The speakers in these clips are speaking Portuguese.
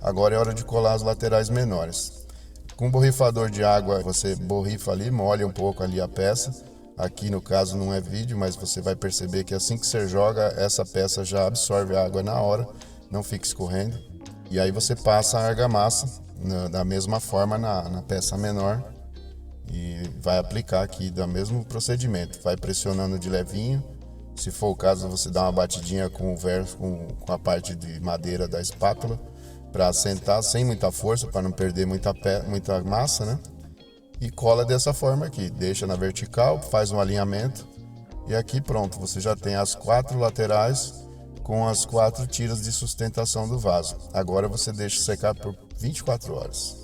Agora é hora de colar as laterais menores. Com o borrifador de água, você borrifa ali, molha um pouco ali a peça. Aqui no caso não é vídeo, mas você vai perceber que assim que você joga, essa peça já absorve a água na hora, não fica escorrendo. E aí você passa a argamassa da mesma forma na peça menor e vai aplicar aqui do mesmo procedimento. Vai pressionando de levinho. Se for o caso, você dá uma batidinha com o verso, com a parte de madeira da espátula para assentar sem muita força, para não perder muita massa, né? E cola dessa forma aqui, deixa na vertical, faz um alinhamento e aqui pronto, você já tem as 4 laterais com as 4 tiras de sustentação do vaso. Agora você deixa secar por 24 horas.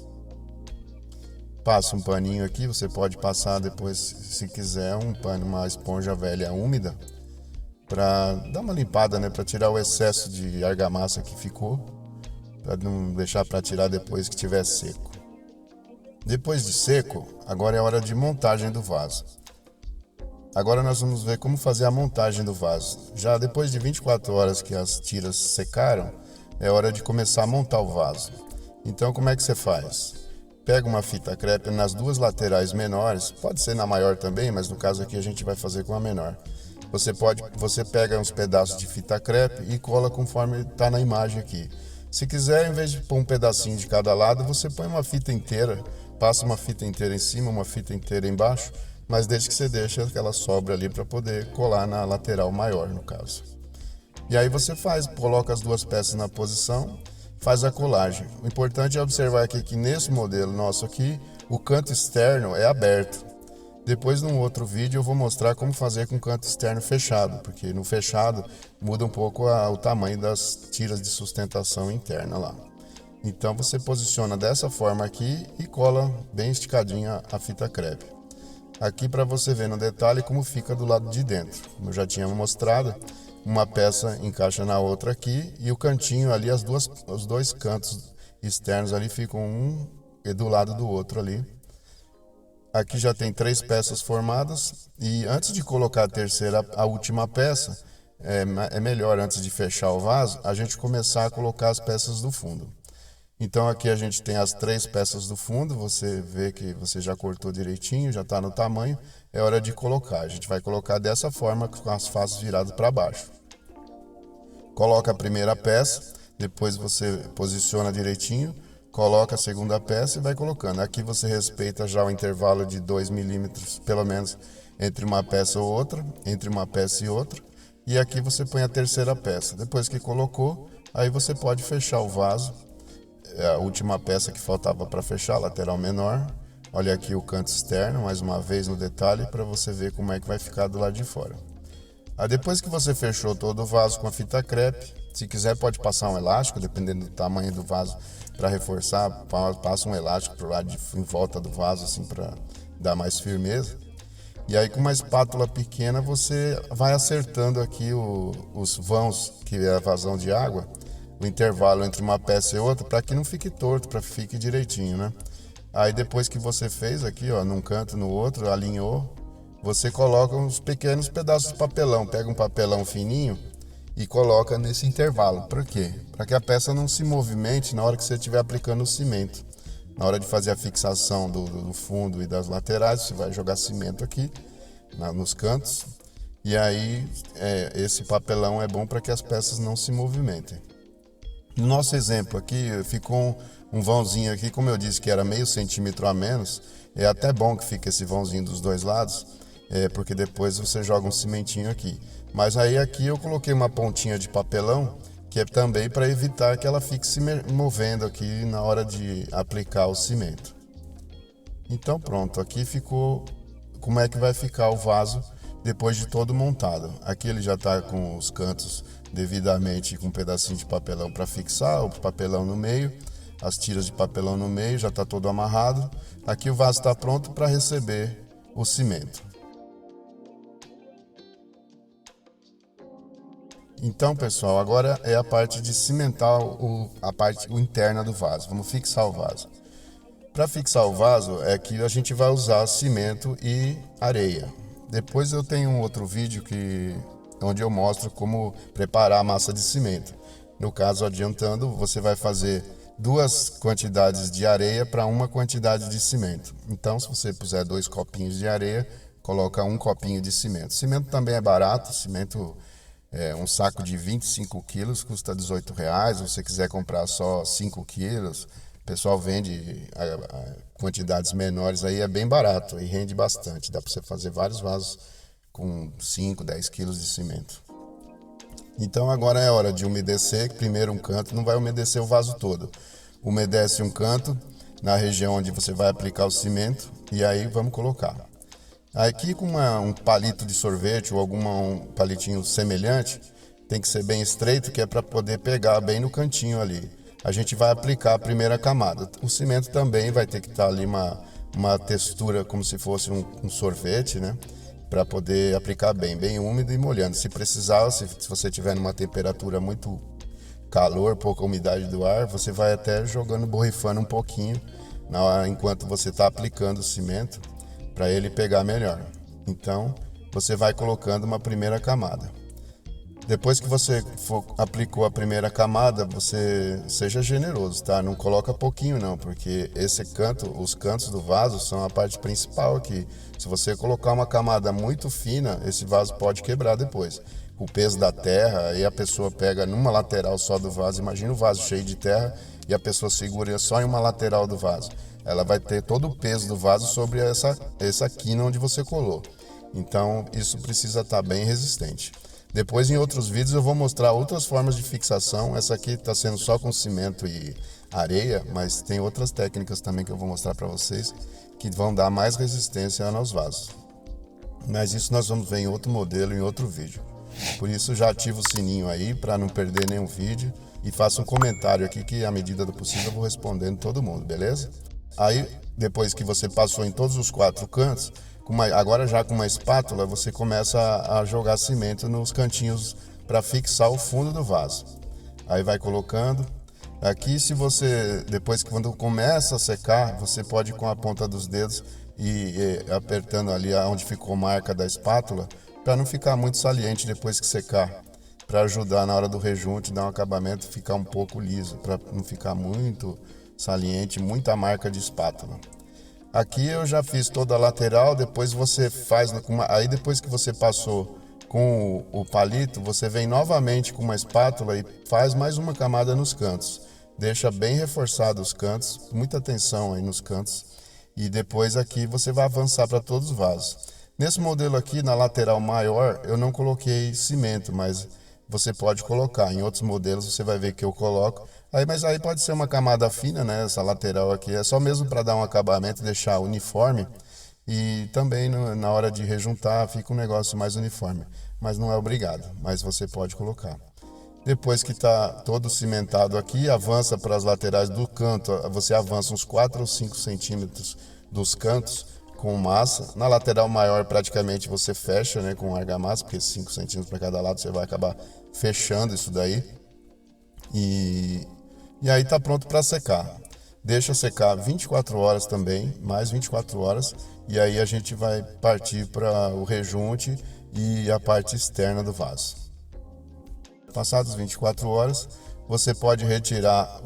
Passa um paninho aqui, você pode passar depois, se quiser, uma esponja velha úmida para dar uma limpada, né, para tirar o excesso de argamassa que ficou, para não deixar para tirar depois que estiver seco. Depois de seco, agora é hora de montagem do vaso. Agora nós vamos ver como fazer a montagem do vaso. Já depois de 24 horas que as tiras secaram, é hora de começar a montar o vaso. Então como é que você faz? Pega uma fita crepe nas 2 laterais menores, pode ser na maior também, mas no caso aqui a gente vai fazer com a menor. Você pega uns pedaços de fita crepe e cola conforme está na imagem aqui. Se quiser, em vez de pôr um pedacinho de cada lado, você põe uma fita inteira, passa uma fita inteira em cima, uma fita inteira embaixo, mas desde que você deixe aquela sobra ali para poder colar na lateral maior, no caso. E aí você coloca as 2 peças na posição, faz a colagem. O importante é observar aqui que nesse modelo nosso aqui, o canto externo é aberto. Depois, num outro vídeo, eu vou mostrar como fazer com o canto externo fechado, porque no fechado muda um pouco o tamanho das tiras de sustentação interna lá. Então você posiciona dessa forma aqui e cola bem esticadinha a fita crepe. Aqui para você ver no detalhe como fica do lado de dentro. Como eu já tinha mostrado, uma peça encaixa na outra aqui e o cantinho ali, os 2 cantos externos ali ficam um do lado do outro ali. Aqui já tem 3 peças formadas e antes de colocar a última peça, é melhor antes de fechar o vaso, a gente começar a colocar as peças do fundo. Então aqui a gente tem as 3 peças do fundo, você vê que você já cortou direitinho, já está no tamanho, é hora de colocar. A gente vai colocar dessa forma com as faces viradas para baixo. Coloca a primeira peça, depois você posiciona direitinho, coloca a segunda peça e vai colocando. Aqui você respeita já o intervalo de 2 milímetros, pelo menos, entre uma peça ou outra, entre uma peça e outra. E aqui você põe a terceira peça. Depois que colocou, aí você pode fechar o vaso. A última peça que faltava para fechar, a lateral menor. Olha aqui o canto externo, mais uma vez no detalhe, para você ver como é que vai ficar do lado de fora. Aí depois que você fechou todo o vaso com a fita crepe, se quiser pode passar um elástico, dependendo do tamanho do vaso, para reforçar, passa um elástico pro lado em volta do vaso, assim, para dar mais firmeza. E aí com uma espátula pequena você vai acertando aqui os vãos, que é a vazão de água, o intervalo entre uma peça e outra, para que não fique torto, para que fique direitinho, né? Aí depois que você fez aqui, ó, num canto, no outro, alinhou, você coloca uns pequenos pedaços de papelão, pega um papelão fininho e coloca nesse intervalo. Para quê? Para que a peça não se movimente na hora que você estiver aplicando o cimento. Na hora de fazer a fixação do fundo e das laterais, você vai jogar cimento aqui nos cantos. E aí esse papelão é bom para que as peças não se movimentem. No nosso exemplo aqui, ficou um vãozinho aqui, como eu disse que era meio centímetro a menos. É até bom que fique esse vãozinho dos 2 lados, porque depois você joga um cimentinho aqui. Mas aí aqui eu coloquei uma pontinha de papelão, que é também para evitar que ela fique se movendo aqui na hora de aplicar o cimento. Então pronto, aqui ficou como é que vai ficar o vaso depois de todo montado. Aqui ele já está com os cantos devidamente com um pedacinho de papelão para fixar, o papelão no meio, as tiras de papelão no meio, já está todo amarrado. Aqui o vaso está pronto para receber o cimento. Então, pessoal, agora é a parte de cimentar a parte interna do vaso. Vamos fixar o vaso. Para fixar o vaso é que a gente vai usar cimento e areia. Depois eu tenho um outro vídeo onde eu mostro como preparar a massa de cimento. No caso, adiantando, você vai fazer 2 quantidades de areia para 1 quantidade de cimento. Então, se você puser 2 copinhos de areia, coloca 1 copinho de cimento. Cimento também é barato, cimento um saco de 25 quilos custa R$18. Se você quiser comprar só 5 quilos, o pessoal vende quantidades menores aí, é bem barato e rende bastante. Dá para você fazer vários vasos com 5, 10 quilos de cimento. Então agora é hora de umedecer. Primeiro um canto, não vai umedecer o vaso todo. Umedece um canto na região onde você vai aplicar o cimento e aí vamos colocar. Aqui com um palito de sorvete ou um palitinho semelhante, tem que ser bem estreito, que é para poder pegar bem no cantinho ali. A gente vai aplicar a primeira camada. O cimento também vai ter que estar ali uma textura como se fosse um sorvete, né? Para poder aplicar bem úmido e molhando. Se precisar, se você tiver numa temperatura muito calor, pouca umidade do ar, você vai até jogando, borrifando um pouquinho enquanto você está aplicando o cimento, para ele pegar melhor. Então, você vai colocando uma primeira camada. Depois que você aplicou a primeira camada, você seja generoso, tá? Não coloca pouquinho não, porque os cantos do vaso são a parte principal aqui. Se você colocar uma camada muito fina, esse vaso pode quebrar depois. O peso da terra, aí a pessoa pega numa lateral só do vaso. Imagina o vaso cheio de terra e a pessoa segura só em uma lateral do vaso. Ela vai ter todo o peso do vaso sobre essa quina onde você colou. Então, isso precisa estar bem resistente. Depois, em outros vídeos, eu vou mostrar outras formas de fixação. Essa aqui está sendo só com cimento e areia, mas tem outras técnicas também que eu vou mostrar para vocês que vão dar mais resistência nos vasos. Mas isso nós vamos ver em outro modelo, em outro vídeo. Por isso, já ativa o sininho aí para não perder nenhum vídeo e faça um comentário aqui que, à medida do possível, eu vou respondendo todo mundo, beleza? Aí, depois que você passou em todos os 4 cantos, agora já com uma espátula, você começa a jogar cimento nos cantinhos para fixar o fundo do vaso. Aí vai colocando. Aqui, se você, depois que quando começa a secar, você pode com a ponta dos dedos e apertando ali onde ficou marca da espátula, para não ficar muito saliente depois que secar, para ajudar na hora do rejunte, dar um acabamento, ficar um pouco liso, para não ficar muito saliente, muita marca de espátula. Aqui eu já fiz toda a lateral, depois você faz, aí depois que você passou com o palito, você vem novamente com uma espátula e faz mais uma camada nos cantos. Deixa bem reforçado os cantos, muita atenção aí nos cantos. E depois aqui você vai avançar para todos os vasos. Nesse modelo aqui, na lateral maior, eu não coloquei cimento, mas você pode colocar. Em outros modelos você vai ver que eu coloco. Mas aí pode ser uma camada fina, né? Essa lateral aqui é só mesmo para dar um acabamento, deixar uniforme. E também na hora de rejuntar fica um negócio mais uniforme. Mas não é obrigado, mas você pode colocar. Depois que está todo cimentado aqui, avança para as laterais do canto. Você avança uns 4 ou 5 centímetros dos cantos com massa. Na lateral maior praticamente você fecha, né, com argamassa, porque 5 centímetros para cada lado você vai acabar fechando isso daí. E aí está pronto para secar. Deixa secar 24 horas também, mais 24 horas. E aí a gente vai partir para o rejunte e a parte externa do vaso. Passadas 24 horas, você pode retirar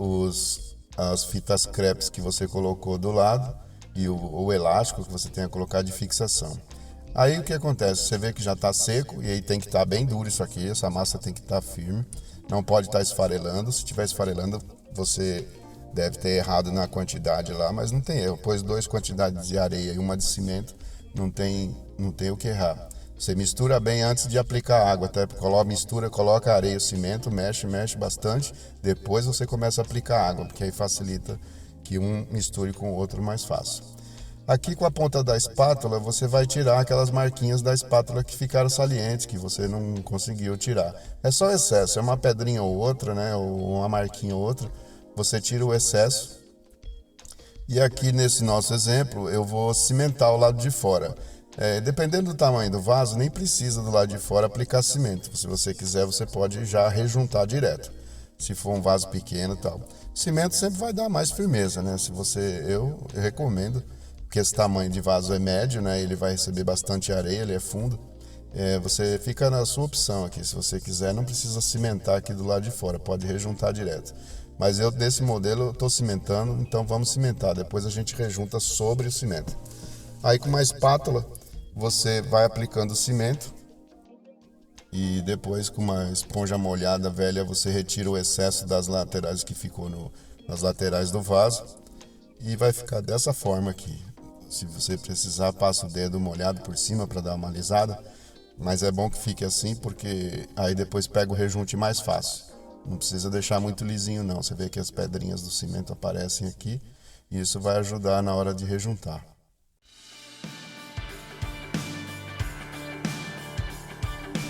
as fitas crepes que você colocou do lado e o elástico que você tenha colocado de fixação. Aí o que acontece? Você vê que já está seco e aí tem que estar bem duro isso aqui, essa massa tem que estar firme, não pode estar esfarelando. Se estiver esfarelando, você deve ter errado na quantidade lá, mas não tem erro. Pôs 2 quantidades de areia e uma de cimento, não tem o que errar. Você mistura bem antes de aplicar água, até coloca a areia e o cimento, mexe bastante, depois você começa a aplicar água, porque aí facilita que um misture com o outro mais fácil. Aqui com a ponta da espátula, você vai tirar aquelas marquinhas da espátula que ficaram salientes, que você não conseguiu tirar. É só excesso, é uma pedrinha ou outra, né, ou uma marquinha ou outra, você tira o excesso. E aqui nesse nosso exemplo, eu vou cimentar o lado de fora. Dependendo do tamanho do vaso, nem precisa do lado de fora aplicar cimento. Se você quiser, você pode já rejuntar direto, se for um vaso pequeno e tal. Cimento sempre vai dar mais firmeza, né? Eu recomendo, porque esse tamanho de vaso é médio, né? Ele vai receber bastante areia, ele é fundo. Você fica na sua opção aqui. Se você quiser, não precisa cimentar aqui do lado de fora, pode rejuntar direto. Mas eu desse modelo estou cimentando, então vamos cimentar. Depois a gente rejunta sobre o cimento. Aí com uma espátula você vai aplicando o cimento e depois com uma esponja molhada velha você retira o excesso das laterais que ficou nas laterais do vaso e vai ficar dessa forma aqui. Se você precisar, passa o dedo molhado por cima para dar uma alisada, mas é bom que fique assim porque aí depois pega o rejunte mais fácil. Não precisa deixar muito lisinho não, você vê que as pedrinhas do cimento aparecem aqui e isso vai ajudar na hora de rejuntar.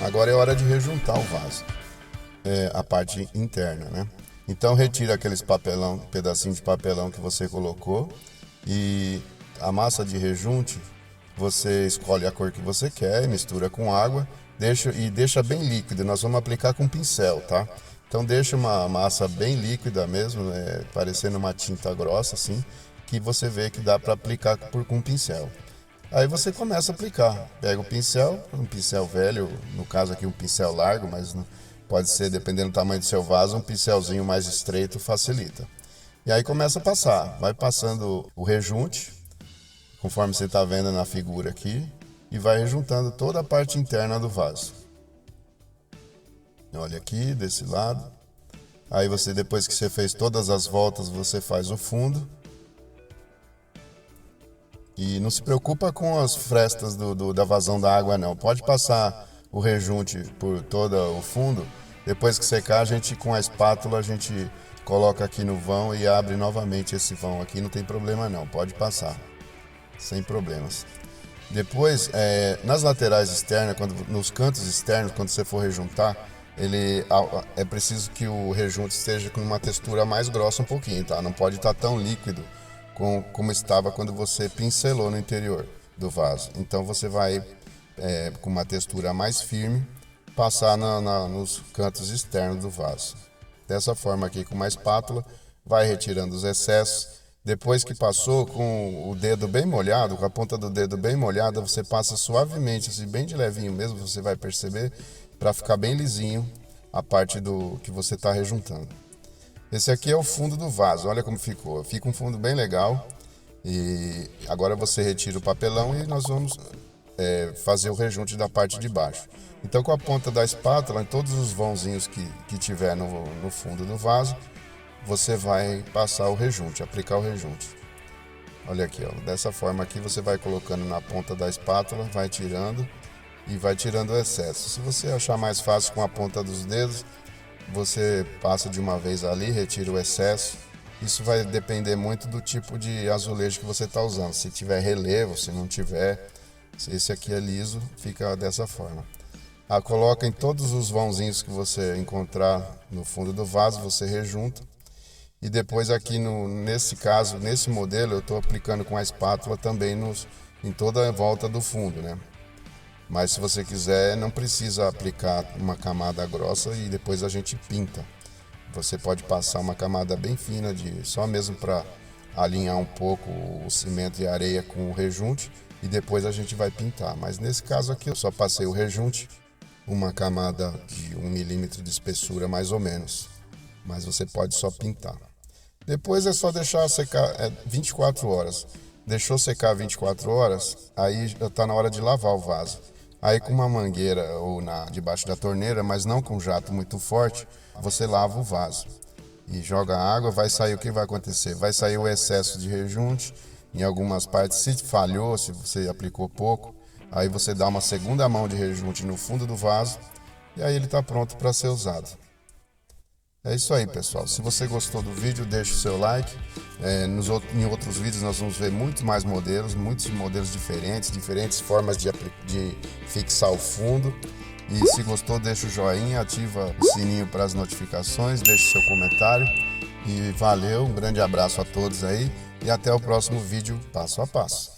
Agora é hora de rejuntar o vaso, a parte interna, né? Então retira aqueles pedacinhos de papelão que você colocou e a massa de rejunte, você escolhe a cor que você quer, mistura com água, deixa bem líquido. Nós vamos aplicar com pincel, tá? Então deixa uma massa bem líquida mesmo, parecendo uma tinta grossa assim, que você vê que dá para aplicar com pincel. Aí você começa a aplicar, pega o pincel, um pincel velho, no caso aqui um pincel largo, mas pode ser, dependendo do tamanho do seu vaso, um pincelzinho mais estreito facilita. E aí começa a passar, vai passando o rejunte, conforme você está vendo na figura aqui, e vai rejuntando toda a parte interna do vaso. Olha aqui, desse lado. Aí você, depois que você fez todas as voltas, você faz o fundo. E não se preocupa com as frestas da vazão da água não. Pode passar o rejunte por todo o fundo. Depois que secar, a gente com a espátula a gente coloca aqui no vão e abre novamente esse vão aqui. Não tem problema não, pode passar, sem problemas. Depois, nas laterais externas, nos cantos externos, quando você for rejuntar, é preciso que o rejunte esteja com uma textura mais grossa um pouquinho, tá? Não pode estar tão líquido como estava quando você pincelou no interior do vaso. Então você vai, com uma textura mais firme, passar nos cantos externos do vaso. Dessa forma aqui, com uma espátula, vai retirando os excessos. Depois que passou, com o dedo bem molhado, com a ponta do dedo bem molhada, você passa suavemente, assim, bem de levinho mesmo, você vai perceber, para ficar bem lisinho a parte do que você está rejuntando. Esse aqui é o fundo do vaso, olha como ficou. Fica um fundo bem legal. E agora você retira o papelão e nós vamos fazer o rejunte da parte de baixo. Então com a ponta da espátula, em todos os vãozinhos que tiver no fundo do vaso, você vai passar o rejunte, aplicar o rejunte. Olha aqui, ó, dessa forma aqui você vai colocando na ponta da espátula, vai tirando e vai tirando o excesso. Se você achar mais fácil com a ponta dos dedos, você passa de uma vez ali, retira o excesso. Isso vai depender muito do tipo de azulejo que você está usando. Se tiver relevo, se não tiver, se esse aqui é liso, fica dessa forma. Coloca em todos os vãozinhos que você encontrar no fundo do vaso, você rejunta. E depois aqui nesse caso, nesse modelo, eu estou aplicando com a espátula também em toda a volta do fundo, né? Mas se você quiser, não precisa aplicar uma camada grossa e depois a gente pinta. Você pode passar uma camada bem fina, só mesmo para alinhar um pouco o cimento e a areia com o rejunte e depois a gente vai pintar. Mas nesse caso aqui eu só passei o rejunte, uma camada de 1 milímetro de espessura mais ou menos. Mas você pode só pintar. Depois é só deixar secar 24 horas. Deixou secar 24 horas, aí já está na hora de lavar o vaso. Aí com uma mangueira ou debaixo da torneira, mas não com jato muito forte, você lava o vaso. E joga água, vai sair o que vai acontecer? Vai sair o excesso de rejunte, em algumas partes, se falhou, se você aplicou pouco, aí você dá uma segunda mão de rejunte no fundo do vaso e aí ele está pronto para ser usado. É isso aí, pessoal. Se você gostou do vídeo, deixa o seu like. Em outros vídeos nós vamos ver muitos modelos diferentes formas de fixar o fundo. E se gostou, deixa o joinha, ativa o sininho para as notificações, deixa o seu comentário. E valeu, um grande abraço a todos aí e até o próximo vídeo passo a passo.